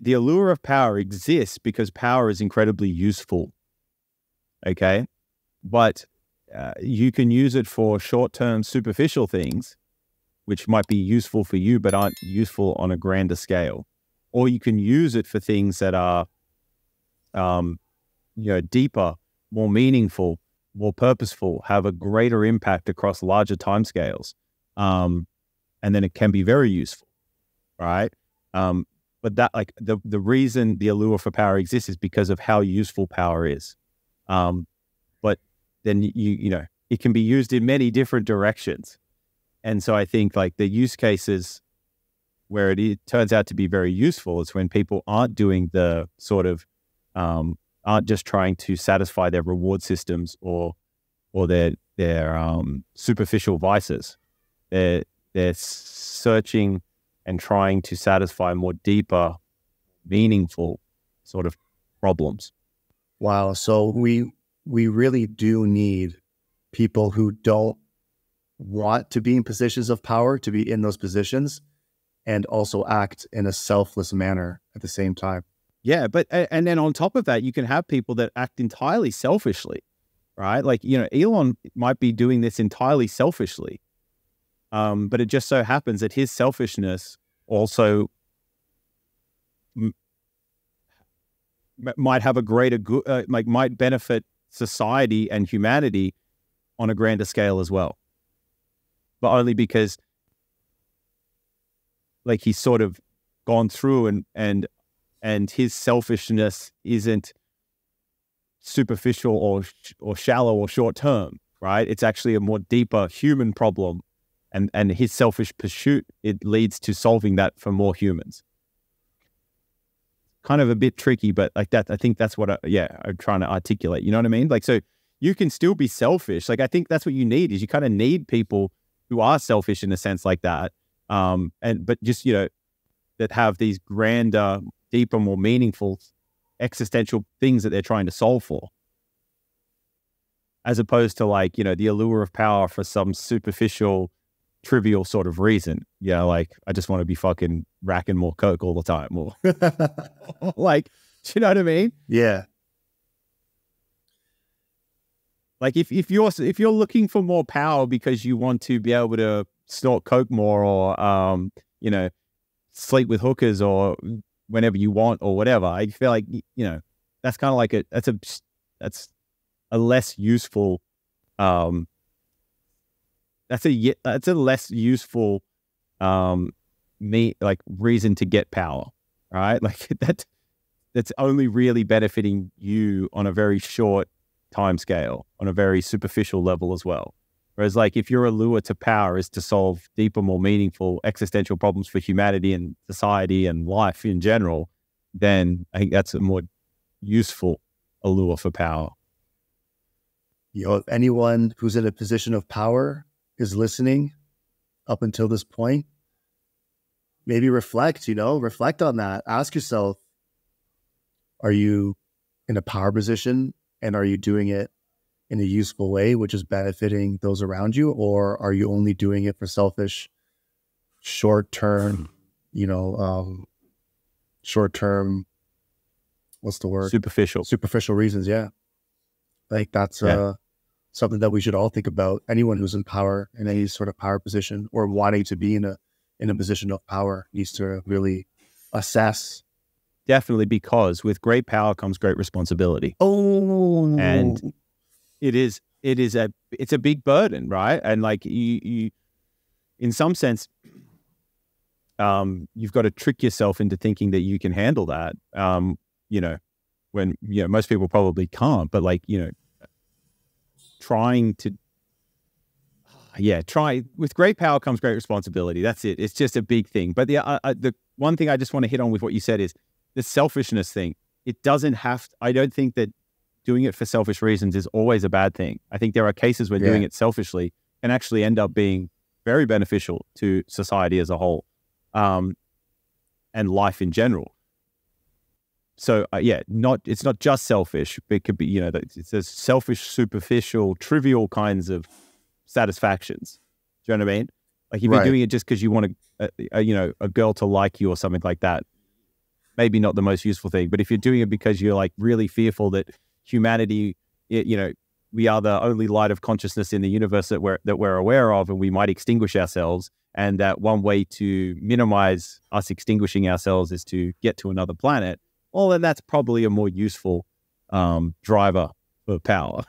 the allure of power exists because power is incredibly useful. Okay. But you can use it for short-term superficial things, which might be useful for you, but aren't useful on a grander scale. Or you can use it for things that are, deeper, more meaningful, more purposeful, have a greater impact across larger timescales. And then it can be very useful, right? But that, like, the reason the allure for power exists is because of how useful power is. But then it can be used in many different directions. And so I think, like, the use cases where it turns out to be very useful is when people aren't doing the sort of, aren't just trying to satisfy their reward systems or their superficial vices. They're searching and trying to satisfy more deeper, meaningful sort of problems. Wow. So we really do need people who don't want to be in positions of power to be in those positions, and also act in a selfless manner at the same time. Yeah, but and then on top of that, you can have people that act entirely selfishly, right? Like, Elon might be doing this entirely selfishly, but it just so happens that his selfishness also might have a greater good, might benefit society and humanity on a grander scale as well. But only because, like, he's sort of gone through and his selfishness isn't superficial or shallow or short term, right? It's actually a more deeper human problem, and his selfish pursuit, it leads to solving that for more humans. Kind of a bit tricky, but like that, I think that's what I'm trying to articulate. You know what I mean? Like, so you can still be selfish. Like, I think that's what you need, is you kind of need people who are selfish in a sense like that. But just, that have these grander, deeper, more meaningful existential things that they're trying to solve for, as opposed to, like, the allure of power for some superficial, trivial sort of reason. Like, I just want to be fucking racking more coke all the time, or like, do you know what I mean? Yeah. Like, if you're looking for more power because you want to be able to snort coke more, or sleep with hookers or whenever you want or whatever, I feel like that's kind of like that's a less useful that's a less useful reason to get power, right? Like, that's only really benefiting you on a very short time scale, on a very superficial level as well. Whereas, like, if your allure to power is to solve deeper, more meaningful existential problems for humanity and society and life in general, then I think that's a more useful allure for power. If anyone who's in a position of power is listening up until this point, maybe reflect on that. Ask yourself, are you in a power position, and are you doing it in a useful way, which is benefiting those around you? Or are you only doing it for selfish, short-term, what's the word? Superficial reasons. Yeah. Like, that's something that we should all think about. Anyone who's in power, in any sort of power position, or wanting to be in a position of power, needs to really assess. Definitely, because with great power comes great responsibility. Oh, and it's a big burden, right? And, like, you in some sense, you've got to trick yourself into thinking that you can handle that. When most people probably can't, but, like, trying to, with great power comes great responsibility. That's it. It's just a big thing. But the one thing I just want to hit on with what you said is the selfishness thing. It doesn't have to, I don't think that doing it for selfish reasons is always a bad thing. I think there are cases where doing it selfishly can actually end up being very beneficial to society as a whole, and life in general. So it's not just selfish. It could be, it's a selfish, superficial, trivial kinds of satisfactions. Do you know what I mean? Like, if you're doing it just because you want a girl to like you or something like that, maybe not the most useful thing. But if you're doing it because you're like really fearful that humanity, we are the only light of consciousness in the universe that we're aware of, and we might extinguish ourselves, and that one way to minimize us extinguishing ourselves is to get to another planet, well, then that's probably a more useful driver for power.